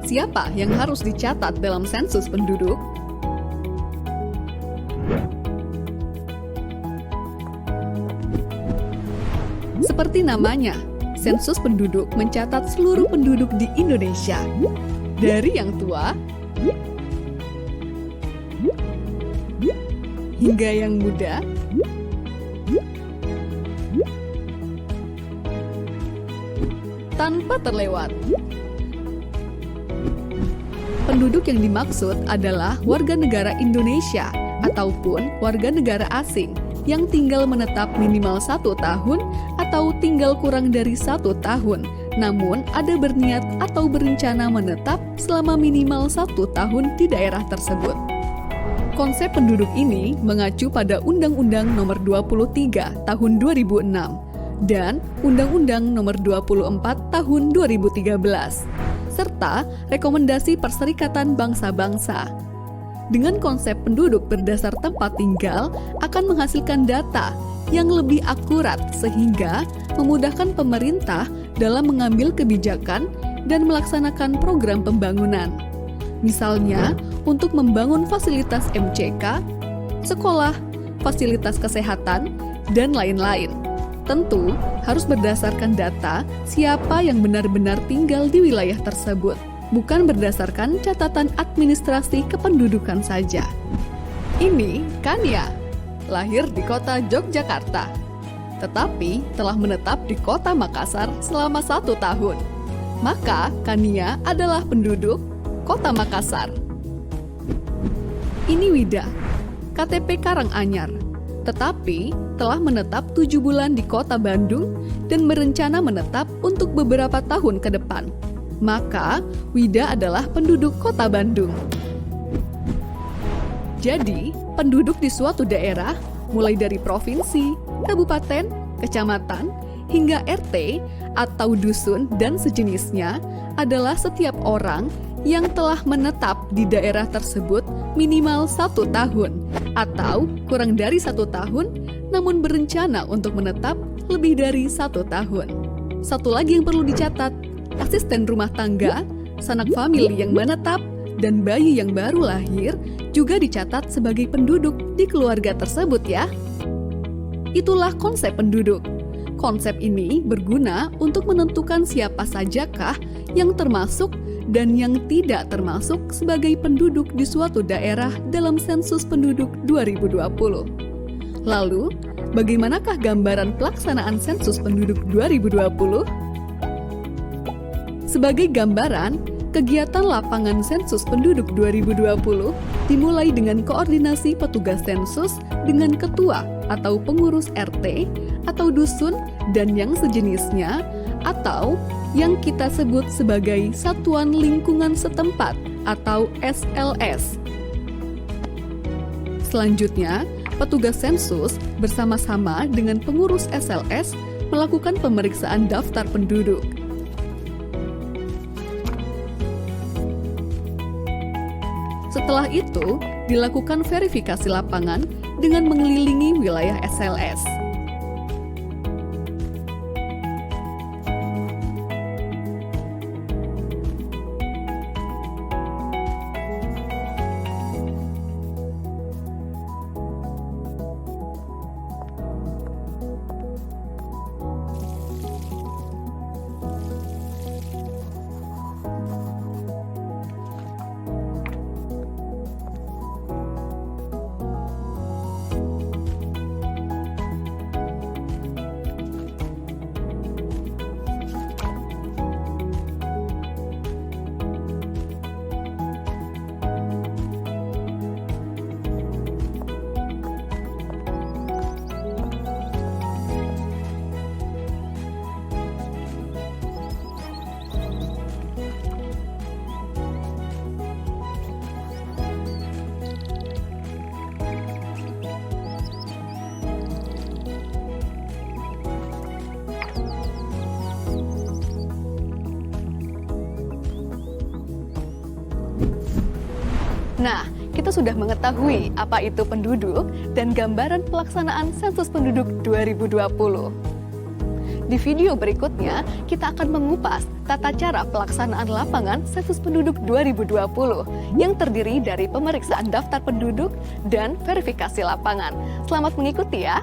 Siapa yang harus dicatat dalam sensus penduduk? Seperti namanya, sensus penduduk mencatat seluruh penduduk di Indonesia, dari yang tua hingga yang muda, tanpa terlewat. Penduduk yang dimaksud adalah warga negara Indonesia ataupun warga negara asing yang tinggal menetap minimal 1 tahun atau tinggal kurang dari 1 tahun, namun ada berniat atau berencana menetap selama minimal 1 tahun di daerah tersebut. Konsep penduduk ini mengacu pada Undang-Undang Nomor 23 Tahun 2006 dan Undang-Undang Nomor 24 Tahun 2013, serta Rekomendasi Perserikatan Bangsa-Bangsa. Dengan konsep penduduk berdasar tempat tinggal akan menghasilkan data yang lebih akurat sehingga memudahkan pemerintah dalam mengambil kebijakan dan melaksanakan program pembangunan. Misalnya, untuk membangun fasilitas MCK, sekolah, fasilitas kesehatan, dan lain-lain. Tentu harus berdasarkan data siapa yang benar-benar tinggal di wilayah tersebut, bukan berdasarkan catatan administrasi kependudukan saja. Ini Kania, lahir di kota Yogyakarta, tetapi telah menetap di kota Makassar selama 1 tahun. Maka Kania adalah penduduk kota Makassar. Ini Wida, KTP Karanganyar, tetapi telah menetap 7 bulan di kota Bandung dan berencana menetap untuk beberapa tahun ke depan. Maka, Wida adalah penduduk kota Bandung. Jadi, penduduk di suatu daerah, mulai dari provinsi, kabupaten, kecamatan, hingga RT atau dusun dan sejenisnya adalah setiap orang yang telah menetap di daerah tersebut minimal 1 tahun atau kurang dari 1 tahun, namun berencana untuk menetap lebih dari 1 tahun. Satu lagi yang perlu dicatat, asisten rumah tangga, sanak famili yang menetap, dan bayi yang baru lahir juga dicatat sebagai penduduk di keluarga tersebut ya. Itulah konsep penduduk. Konsep ini berguna untuk menentukan siapa sajakah yang termasuk dan yang tidak termasuk sebagai penduduk di suatu daerah dalam sensus penduduk 2020. Lalu, bagaimanakah gambaran pelaksanaan sensus penduduk 2020? Sebagai gambaran, kegiatan lapangan sensus penduduk 2020 dimulai dengan koordinasi petugas sensus dengan ketua atau pengurus RT atau dusun dan yang sejenisnya atau yang kita sebut sebagai Satuan Lingkungan Setempat atau SLS. Selanjutnya, petugas sensus bersama-sama dengan pengurus SLS melakukan pemeriksaan daftar penduduk. Setelah itu, dilakukan verifikasi lapangan dengan mengelilingi wilayah SLS. Nah, kita sudah mengetahui apa itu penduduk dan gambaran pelaksanaan sensus penduduk 2020. Di video berikutnya, kita akan mengupas tata cara pelaksanaan lapangan Sensus Penduduk 2020 yang terdiri dari pemeriksaan daftar penduduk dan verifikasi lapangan. Selamat mengikuti ya!